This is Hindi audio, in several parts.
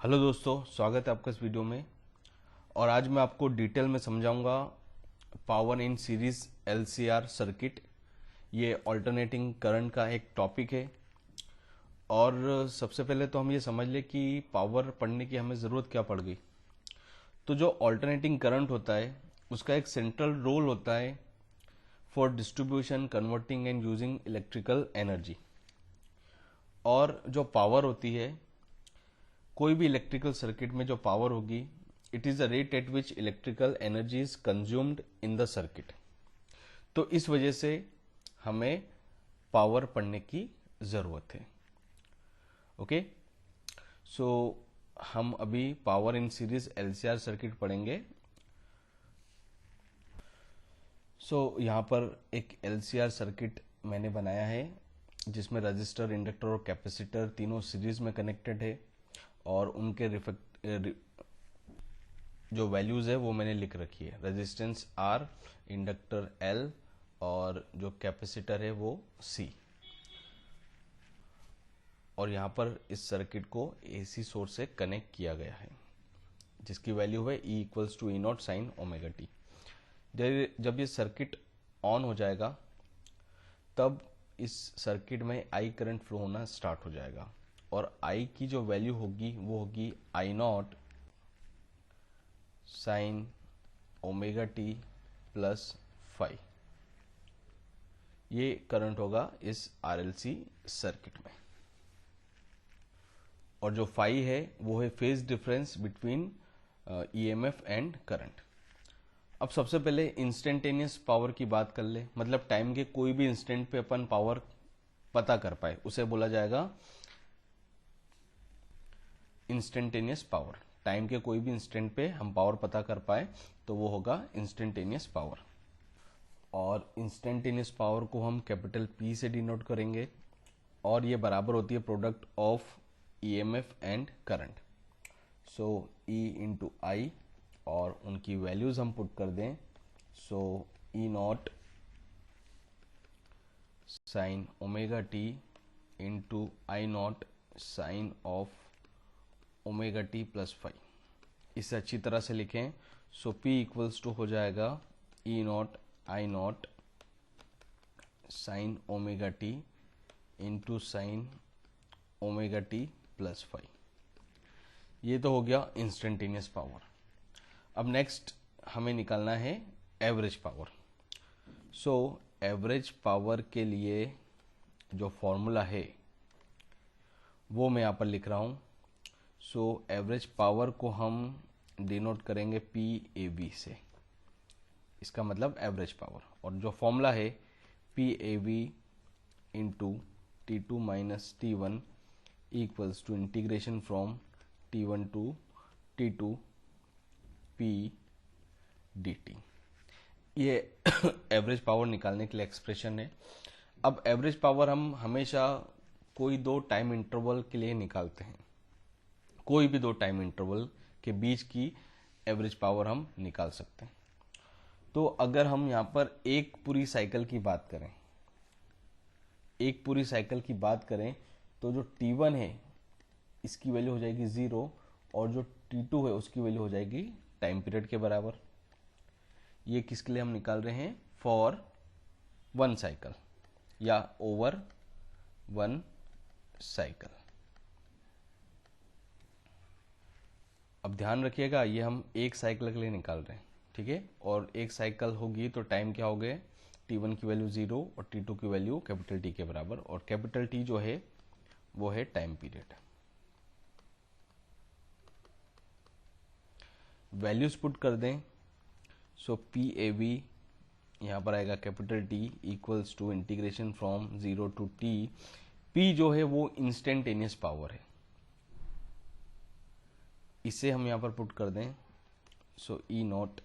हेलो दोस्तों, स्वागत है आपका इस वीडियो में। और आज मैं आपको डिटेल में समझाऊंगा power in series LCR circuit. ये अल्टरनेटिंग करंट का एक टॉपिक है। और सबसे पहले तो हम ये समझ लें कि पावर पढ़ने की हमें ज़रूरत क्या पड़ गई। तो जो अल्टरनेटिंग करंट होता है उसका एक सेंट्रल रोल होता है for distribution, converting and using electrical energy. और जो पावर होती है, कोई भी इलेक्ट्रिकल सर्किट में जो पावर होगी, it is the rate at which electrical energy is consumed in the circuit. तो इस वजह से हमें पावर पढ़ने की जरूरत है। ओके, सो हम अभी power in series LCR circuit पढ़ेंगे। यहां पर एक एलसीआर सर्किट मैंने बनाया है जिसमें रजिस्टर, इंडक्टर और कैपेसिटर तीनों सीरीज में कनेक्टेड है। और उनके जो वैल्यूज है वो मैंने लिख रखी है। रेजिस्टेंस R, इंडक्टर L और जो कैपेसिटर है वो C। और यहाँ पर इस सर्किट को AC सोर्स से कनेक्ट किया गया है जिसकी वैल्यू है E equals to E0 sine omega t. जब ये सर्किट ऑन हो जाएगा तब इस सर्किट में I करंट फ्लो होना स्टार्ट हो जाएगा। और I की जो वैल्यू होगी वो होगी I0 sine omega T plus phi. ये करंट होगा इस RLC सर्किट में। और जो फाई है वो है phase difference between EMF and current. अब सबसे पहले इंस्टेंटेनियस पावर की बात कर ले, मतलब टाइम के कोई भी इंस्टेंट पे अपन पावर पता कर पाए उसे बोला जाएगा इंस्टेंटेनियस पावर। टाइम के कोई भी इंस्टेंट पे हम पावर पता कर पाए तो वो होगा इंस्टेंटेनियस पावर। और इंस्टेंटेनियस पावर को हम कैपिटल P से डिनोट करेंगे और ये बराबर होती है product of EMF and current. So E into I और उनकी वैल्यूज हम पुट कर दें। So E0 sine omega T into I0 sine of omega T plus five. इसे अच्छी तरह से लिखें। सो P इक्वल्स टू हो जाएगा E0 I0 sine omega T into sine omega T plus five. ये तो हो गया इंस्टेंटेनियस पावर। अब नेक्स्ट हमें निकालना है average power. So average power के लिए जो फॉर्मूला है वो मैं यहाँ पर लिख रहा हूँ। सो एवरेज पावर को हम डिनोट करेंगे PAV से। इसका मतलब एवरेज पावर। और जो फॉर्मूला है PAV into T2 minus T1 equals to integration from T1 to T2 P dt। ये एवरेज पावर निकालने के लिए एक्सप्रेशन है। अब एवरेज पावर हम हमेशा कोई दो टाइम इंटरवल के लिए निकालते हैं। कोई भी दो टाइम इंटरवल के बीच की एवरेज पावर हम निकाल सकते हैं। तो अगर हम यहां पर एक पूरी साइकिल की बात करें, तो जो T1 है इसकी वैल्यू हो जाएगी 0 और जो T2 है उसकी वैल्यू हो जाएगी टाइम पीरियड के बराबर। ये किसके लिए हम निकाल रहे हैं? फॉर वन साइकिल या ओवर वन साइकिल। अब ध्यान रखिएगा ये हम एक साइकिल के लिए निकाल रहे हैं, ठीक है। और एक साइकिल होगी तो टाइम क्या हो गए? T1 की वैल्यू 0 और T2 की वैल्यू कैपिटल T के बराबर। और कैपिटल T जो है वो है टाइम पीरियड। वैल्यूज पुट कर दें। सो PAV यहां पर आएगा capital T equals to integration from 0 to T। P जो है वो इंस्टेंटेनियस पावर है, इसे हम यहां पर पुट कर दें। So E0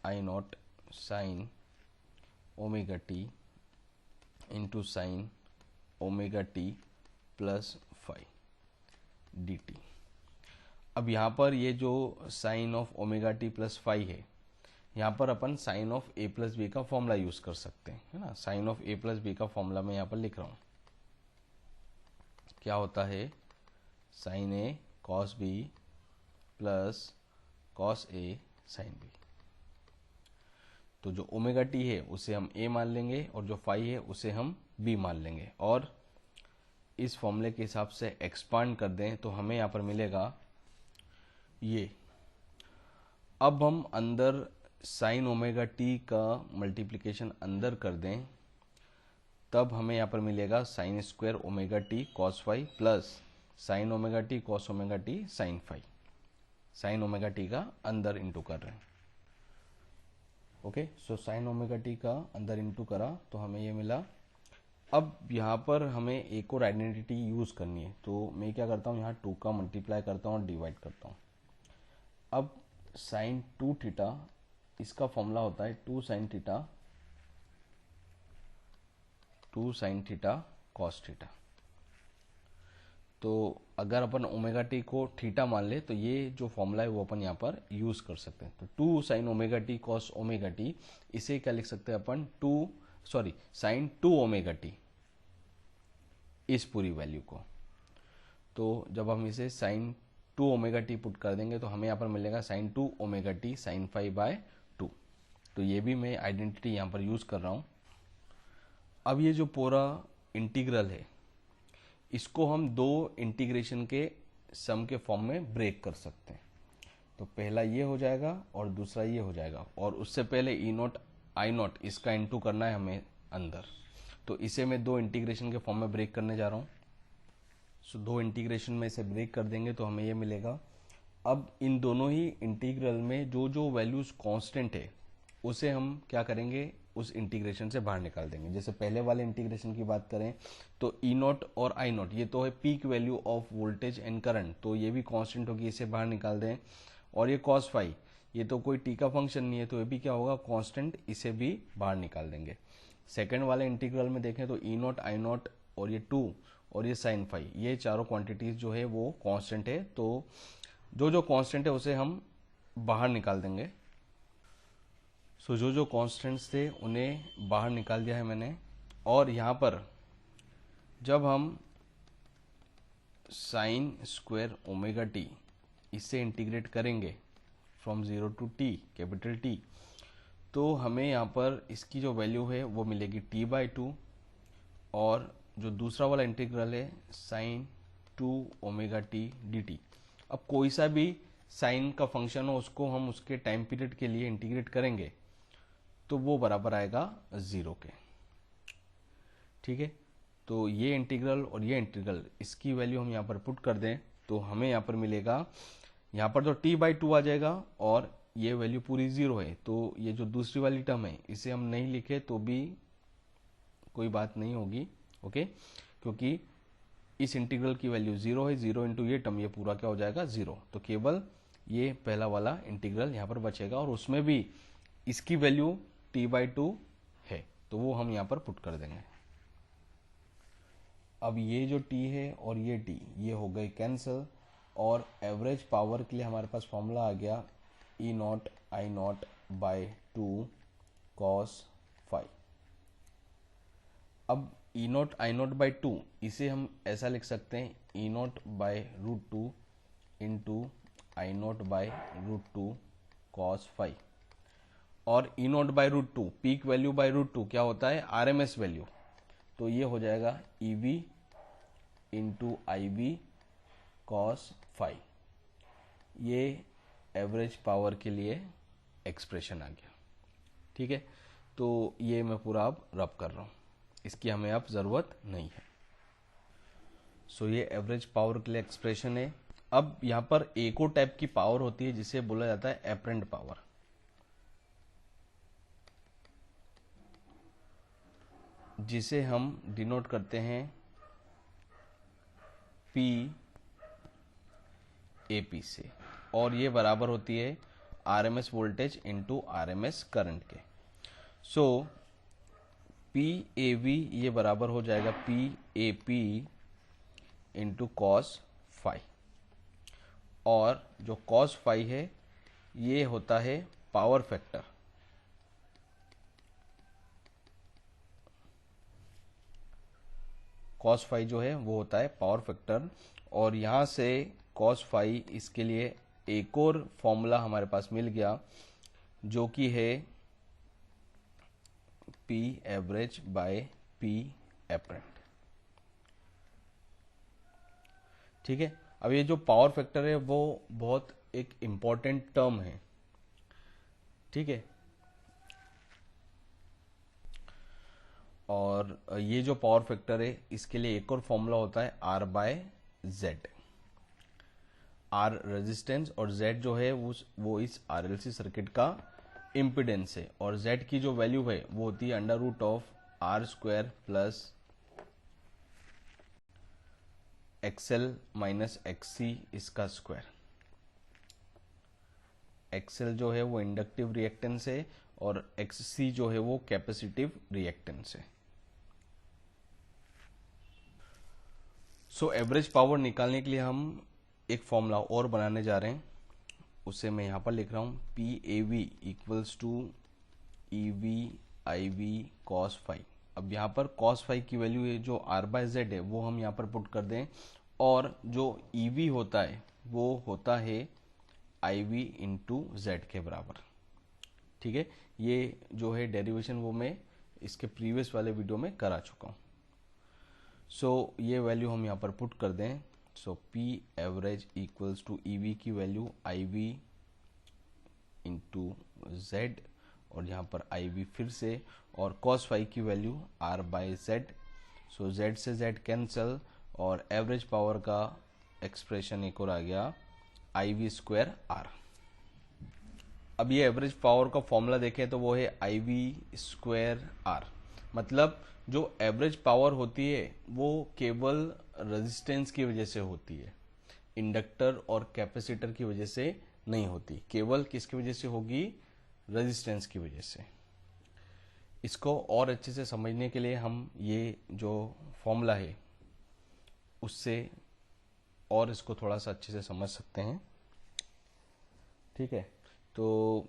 I0 sine omega T into sine omega T plus five dt। अब यहां पर ये जो sine of omega T plus five है, यहां पर अपन sine of A plus B का फॉर्मूला यूज कर सकते हैं, है ना। Sine of A plus B का फॉर्मूला मैं यहां पर लिख रहा हूं। क्या होता है? Sine A cos B plus cos A sine B. तो जो ओमेगा टी है उसे हम ए मान लेंगे और जो फाई है उसे हम बी मान लेंगे, और इस फॉर्मूले के हिसाब से एक्सपांड कर दें तो हमें यहाँ पर मिलेगा ये। अब हम अंदर साइन ओमेगा टी का मल्टीप्लिकेशन अंदर कर दें, तब हमें यहाँ पर मिलेगा sine square omega t cos phi plus sine omega t cos omega t sine phi. Sine omega t का अंदर इंटू कर रहे हैं। Okay, so sine omega t का अंदर इंटू करा तो हमें ये मिला। अब यहाँ पर हमें एक और आइडेंटिटी यूज करनी है, तो मैं क्या करता हूँ, यहाँ 2 का मल्टीप्लाई करता हूँ और डिवाइड करता हूँ। अब साइन 2 थीटा, इसका फॉर्मूला होता है 2 साइन थीटा कॉस थीटा। तो अगर अपन ओमेगा टी को थीटा मान ले तो ये जो फॉर्मूला है वो अपन यहाँ पर यूज कर सकते हैं। तो 2 sign omega t cos omega t, इसे क्या लिख सकते हैं अपन, साइन 2 ओमेगा टी, इस पूरी वैल्यू को। तो जब हम इसे साइन 2 ओमेगा टी पुट कर देंगे तो हमें यहाँ पर मिलेगा साइन 2 ओमेगा टी साइन 5/2। तो ये भी मैं आइडेंटिटी यहाँ पर यूज कर रहा हूँ। अब ये जो पूरा इंटीग्रल है इसको हम 2 इंटीग्रेशन के सम के फॉर्म में ब्रेक कर सकते हैं। तो पहला ये हो जाएगा और दूसरा ये हो जाएगा, और उससे पहले ई नॉट आई नॉट इसका इंटू करना है हमें अंदर। तो इसे मैं 2 इंटीग्रेशन के फॉर्म में ब्रेक करने जा रहा हूँ। सो 2 इंटीग्रेशन में इसे ब्रेक कर देंगे तो हमें ये मिलेगा। अब इन दोनों ही इंटीग्रल में जो जो वैल्यूज कांस्टेंट है उसे हम क्या करेंगे, उस इंटीग्रेशन से बाहर निकाल देंगे। जैसे पहले वाले इंटीग्रेशन की बात करें तो ई नॉट और आई नॉट ये तो है peak value of voltage and current, तो ये भी कांस्टेंट होगी, इसे बाहर निकाल दें। और ये कॉस फाई, ये तो कोई टी का फंक्शन नहीं है, तो ये भी क्या होगा, कांस्टेंट, इसे भी बाहर निकाल देंगे। सेकेंड वाले इंटीग्रल में देखें तो ई नॉट आई नॉट और ये 2 और ये साइन फाई, ये चारों क्वांटिटीज जो है वो कांस्टेंट है। तो जो जो कांस्टेंट है उसे हम बाहर निकाल देंगे। सो जो जो कांस्टेंट्स थे उन्हें बाहर निकाल दिया है मैंने। और यहाँ पर जब हम साइन स्क्वायर ओमेगा टी इसे इंटीग्रेट करेंगे from 0 to t capital T, तो हमें यहाँ पर इसकी जो वैल्यू है वो मिलेगी t/2। और जो दूसरा वाला इंटीग्रल है साइन 2 ओमेगा टी dt, अब कोई सा भी साइन का फंक्शन हो उसको हम उसके टाइम पीरियड के लिए इंटीग्रेट करेंगे तो वो बराबर आएगा 0 के। ठीक है, तो ये इंटीग्रल और ये इंटीग्रल, इसकी वैल्यू हम यहाँ पर पुट कर दें तो हमें यहाँ पर मिलेगा, यहाँ पर तो t/2 आ जाएगा और ये वैल्यू पूरी 0 है। तो ये जो दूसरी वाली टर्म है इसे हम नहीं लिखे तो भी कोई बात नहीं होगी, ओके, क्योंकि इस इंटीग्रल की वैल्यू 0 है। 0 इंटू ये टर्म, ये पूरा क्या हो जाएगा 0। तो केवल ये पहला वाला इंटीग्रल यहाँ पर बचेगा और उसमें भी इसकी वैल्यू t/2 है, तो वो हम यहाँ पर पुट कर देंगे। अब ये जो t है और ये t, ये हो गए कैंसिल, और एवरेज पावर के लिए हमारे पास फॉर्मूला आ गया E naught I naught by 2 cos phi. अब E naught I naught by 2 इसे हम ऐसा लिख सकते हैं, E naught by √2 into I naught by √2 cos phi. और E naught by √2 peak value by √2 क्या होता है, RMS वैल्यू, तो ये हो जाएगा EV into IV cos phi. ये एवरेज पावर के लिए एक्सप्रेशन आ गया। ठीक है, तो ये मैं पूरा अब रब कर रहा हूँ, इसकी हमें अब ज़रूरत नहीं है। सो ये एवरेज पावर के लिए एक्सप्रेशन है। अब यहाँ पर एक और टाइप की पावर होती है जिसे बोला जाता है एपरेंट पावर, जिसे हम डिनोट करते हैं PAP से, और ये बराबर होती है RMS voltage into RMS current के। सो PAV ये बराबर हो जाएगा PAP इंटू कॉस फाई, और जो कॉस फाई है ये होता है पावर फैक्टर। कॉस फाई जो है वो होता है पावर फैक्टर, और यहाँ से कॉस फाई इसके लिए एक और फॉर्मूला हमारे पास मिल गया जो कि है P average by P apparent. ठीक है, अब ये जो पावर फैक्टर है वो बहुत एक इम्पॉर्टेंट टर्म है। ठीक है, और ये जो पावर फैक्टर है इसके लिए एक और फॉर्मूला होता है R by Z. R resistance और Z जो है वो इस RLC सर्किट का इम्पिडेंस है, और Z की जो वैल्यू है वो होती है under root of R square plus XL minus XC इसका स्क्वायर। XL जो है वो इंडक्टिव रिएक्टेंस है और XC जो है वो कैपेसिटिव रिएक्टेंस है। सो एवरेज पावर निकालने के लिए हम एक फॉर्मूला और बनाने जा रहे हैं, उसे मैं यहां पर लिख रहा हूं PAV equals to EV IV cos phi. अब यहाँ पर cos फाई की वैल्यू है जो R बाय जेड है वो हम यहाँ पर पुट कर दें, और जो EV होता है वो होता है IV इंटू जेड के बराबर। ठीक है, ये जो है डेरिवेशन वो मैं इसके प्रीवियस वाले वीडियो में करा चुका हूँ। सो ये वैल्यू हम यहाँ पर पुट कर दें। So P average equals to EV की वैल्यू IV इंटू जेड, और यहाँ पर IV फिर से, और cos फाई की value R by Z. So Z से Z कैंसल, और एवरेज पावर का एक्सप्रेशन एक और आ गया IV स्क्वायर R। अब ये एवरेज पावर का फॉर्मूला देखें तो वो है IV स्क्वायर R। मतलब जो एवरेज पावर होती है वो केवल रेजिस्टेंस की वजह से होती है, इंडक्टर और कैपेसिटर की वजह से नहीं होती। केवल किसकी वजह से होगी? रेजिस्टेंस की वजह से। इसको और अच्छे से समझने के लिए हम ये जो फॉर्मूला है उससे और इसको थोड़ा सा अच्छे से समझ सकते हैं। ठीक है, तो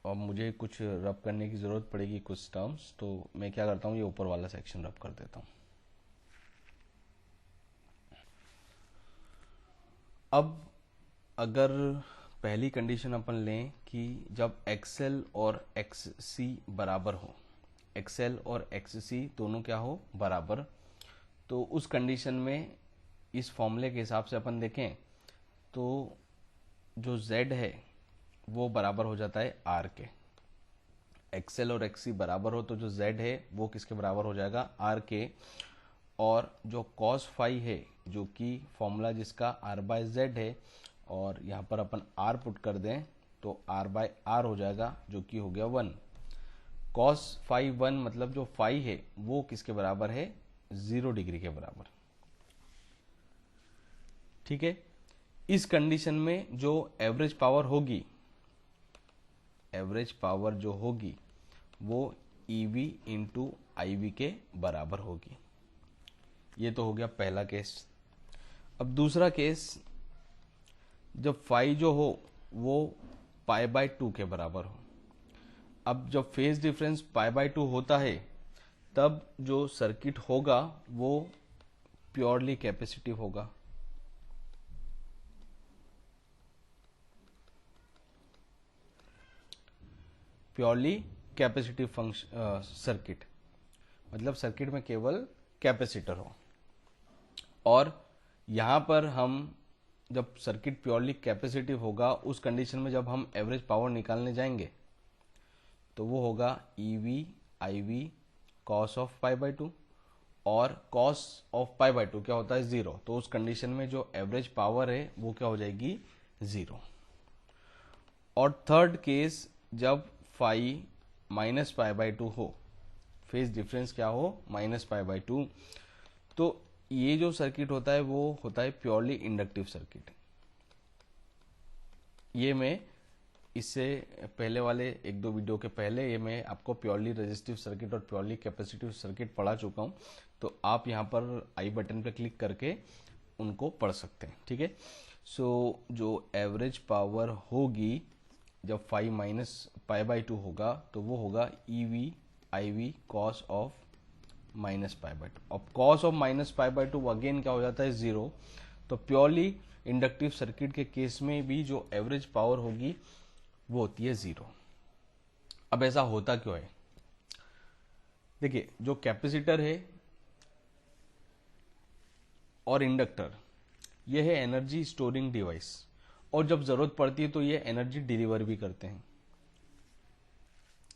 अब मुझे कुछ रब करने की ज़रूरत पड़ेगी कुछ टर्म्स, तो मैं क्या करता हूँ ये ऊपर वाला सेक्शन रब कर देता हूँ। अब अगर पहली कंडीशन अपन लें कि जब XL और XC बराबर हो, XL और XC दोनों क्या हो? बराबर, तो उस कंडीशन में इस फॉर्मूले के हिसाब से अपन देखें तो जो Z है वो बराबर हो जाता है R के। XL और XC बराबर हो तो जो Z है वो किसके बराबर हो जाएगा? R के। और जो cos फाई है जो कि फॉर्मूला जिसका R बाय जेड है, और यहाँ पर अपन R पुट कर दें तो R बाय R हो जाएगा जो कि हो गया 1। cos फाई 1 मतलब जो फाई है वो किसके बराबर है? 0 डिग्री के बराबर। ठीक है, इस कंडीशन में जो एवरेज पावर होगी, एवरेज पावर जो होगी वो EV इंटू IV के बराबर होगी। ये तो हो गया पहला केस। अब दूसरा केस, जब फाई जो हो वो पाई बाय 2 के बराबर हो। अब जब फेज डिफरेंस पाई बाय 2 होता है तब जो सर्किट होगा वो प्योरली कैपेसिटिव होगा। प्योरली कैपेसिटिव फंक्शन सर्किट मतलब सर्किट में केवल कैपेसिटर हो। और यहाँ पर हम जब सर्किट प्योरली कैपेसिटिव होगा उस कंडीशन में जब हम एवरेज पावर निकालने जाएंगे तो वो होगा EV IV cos of pi by 2, और cos ऑफ पाई बाय 2 क्या होता है? 0। तो उस कंडीशन में जो एवरेज पावर है वो क्या हो जाएगी? 0। और थर्ड केस, जब फाई माइनस पाई बाय 2 हो, फेज डिफरेंस क्या हो? माइनस पाई बाय 2, तो ये जो सर्किट होता है वो होता है प्योरली इंडक्टिव सर्किट। ये मैं इससे पहले वाले एक दो वीडियो के पहले ये मैं आपको प्योरली रेजिस्टिव सर्किट और प्योरली कैपेसिटिव सर्किट पढ़ा चुका हूँ, तो आप यहाँ पर आई बटन पर क्लिक करके उनको पढ़ सकते हैं। ठीक है, सो जो एवरेज पावर होगी जब फाई माइनस पाई बाय 2 होगा तो वो होगा EV IV cos of minus pi by 2। अब cos of minus pi by 2 again क्या हो जाता है? 0। तो प्योरली इंडक्टिव सर्किट के केस में भी जो एवरेज पावर होगी वो होती है 0। अब ऐसा होता क्यों है? देखिए, जो कैपेसिटर है और इंडक्टर, यह है एनर्जी स्टोरिंग डिवाइस, और जब जरूरत पड़ती है तो ये एनर्जी डिलीवर भी करते हैं।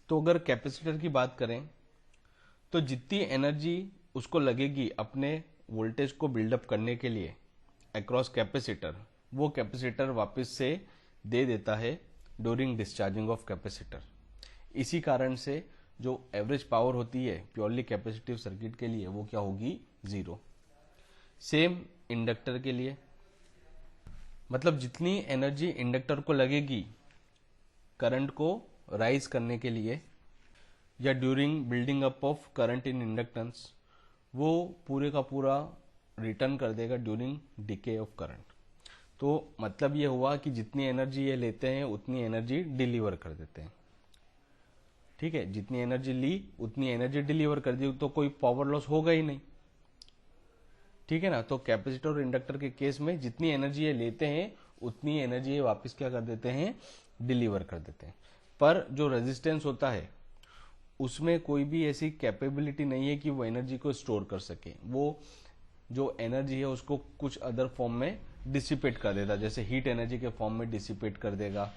तो अगर कैपेसिटर की बात करें तो जितनी एनर्जी उसको लगेगी अपने वोल्टेज को बिल्डअप करने के लिए अक्रॉस कैपेसिटर, वो कैपेसिटर वापस से दे देता है ड्यूरिंग डिस्चार्जिंग ऑफ कैपेसिटर। इसी कारण से जो एवरेज पावर होती है प्योरली कैपेसिटिव सर्किट के लिए वो क्या होगी? 0। सेम इंडक्टर के लिए, मतलब जितनी एनर्जी इंडक्टर को लगेगी करंट को राइज करने के लिए या during building up of current in inductance, वो पूरे का पूरा रिटर्न कर देगा ड्यूरिंग डिके ऑफ करंट। तो मतलब ये हुआ कि जितनी एनर्जी ये लेते हैं उतनी एनर्जी डिलीवर कर देते हैं। ठीक है, जितनी एनर्जी ली उतनी एनर्जी डिलीवर कर दी, तो कोई पावर लॉस होगा ही नहीं। ठीक है ना? तो कैपेसिटर और इंडक्टर के केस में जितनी एनर्जी ये लेते हैं उतनी एनर्जी ये वापस क्या कर देते हैं? डिलीवर कर देते हैं। पर जो रेजिस्टेंस होता है उसमें कोई भी ऐसी कैपेबिलिटी नहीं है कि वो एनर्जी को स्टोर कर सके। वो जो एनर्जी है उसको कुछ अदर फॉर्म में डिसिपेट कर देता, जैसे हीट एनर्जी के फॉर्म में डिसिपेट कर देगा।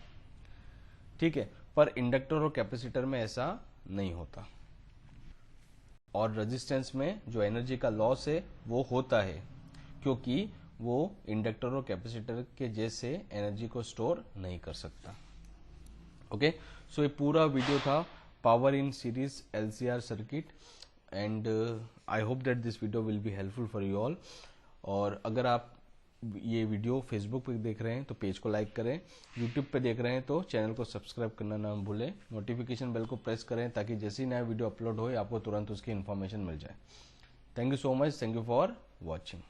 ठीक है, पर इंडक्टर और कैपेसिटर में ऐसा नहीं होता। और रेजिस्टेंस में जो एनर्जी का लॉस है वो होता है, क्योंकि वो इंडक्टर और कैपेसिटर के जैसे एनर्जी को स्टोर नहीं कर सकता। ओके, सो ये पूरा वीडियो था power in series LCR circuit, and I hope that this video will be helpful for you all. और अगर आप ये वीडियो फेसबुक पे देख रहे हैं तो पेज को लाइक करें, यूट्यूब पे देख रहे हैं तो चैनल को सब्सक्राइब करना ना भूलें, नोटिफिकेशन बेल को प्रेस करें ताकि जैसे ही नया वीडियो अपलोड हो आपको तुरंत उसकी इन्फॉर्मेशन मिल जाए। Thank you so much, thank you for watching.